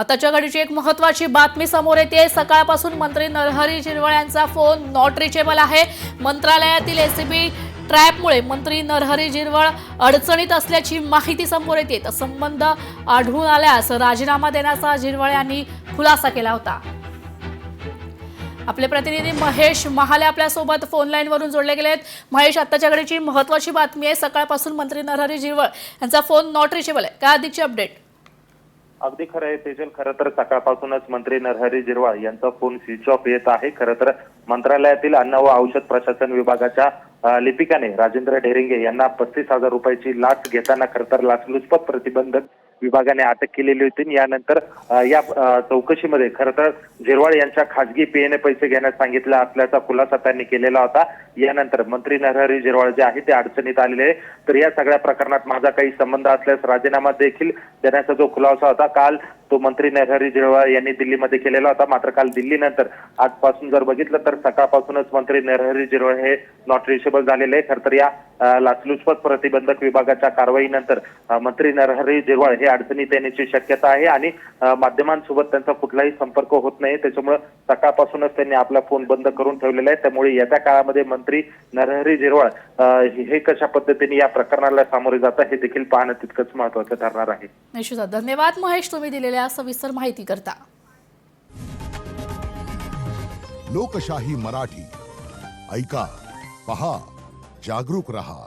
आताच्या घडीची एक महत्त्वाची बातमी समोर येते। सकाळपासून मंत्री नरहरी झिरवळ यांचा फोन नॉट रिचेबल आहे। मंत्रालयातील एसीबी ट्रॅपमुळे मंत्री नरहरी झिरवळ अडचणीत असल्याची माहिती समोर येते। संबंध आढळून आल्यास राजीनामा देण्याचा झिरवळ यांनी खुलासा केला होता। आपले प्रतिनिधी महेश महाले आपल्या सोबत फोन लाईन वरून जोडले गेलेत। महेश, आताच्या घडीची महत्त्वाची बातमी आहे, सकाळपासून मंत्री नरहरी झिरवळ यांचा फोन नॉट रिचेबल आहे। काय अधिकची अपडेट? अगदी खरं आहे तेजल, खरं तर सकाळपासूनच मंत्री नरहरी झिरवळ यांचा फोन स्विच ऑफ येत आहे। खरं तर मंत्रालयातील अन्न व औषध प्रशासन विभागाच्या लिपिकाने राजेंद्र ढेरिंगे यांना 35,000 रुपयाची लाच घेताना खरं तर लाचलुचपत प्रतिबंधक विभागाने अटक केलेली होती। यानंतर या चौकशीमध्ये खरं तर झिरवळ यांच्या खासगी पेने पैसे घेण्यास सांगितलं असल्याचा खुलासा त्यांनी केलेला होता। यानंतर मंत्री नरहरी झिरवळ जे आहे ते अडचणीत आलेले, तर या सगळ्या प्रकरणात माझा काही संबंध असल्यास राजीनामा देखील देण्याचा जो खुलासा होता काल तो मंत्री नरहरी झिरवळ यांनी दिल्लीमध्ये केलेला होता। मात्र काल दिल्लीनंतर आजपासून जर बघितलं तर सकाळपासूनच मंत्री नरहरी झिरवळ हे नॉट रिचेबल झालेले आहे। खरं तर या लाचलुचपत प्रतिबंधक विभागाच्या कारवाईनंतर मंत्री नरहरी झिरवळ हे अडचणीत येण्याची शक्यता आहे आणि माध्यमांसोबत त्यांचा कुठलाही संपर्क होत नाही। त्याच्यामुळे सकाळपासूनच त्यांनी आपला फोन बंद करून ठेवलेला आहे। त्यामुळे येत्या काळामध्ये मंत्री नरहरी झिरवळ हे कशा पद्धतीने या प्रकरणाला सामोरे जातात हे देखील पाहणं तितकंच महत्त्वाचं ठरणार आहे। निश्चितच धन्यवाद महेश, तुम्ही दिलेल्या सविस्तर माहिती करता। लोकशाही मराठी ऐका, पहा, जागरूक रहा।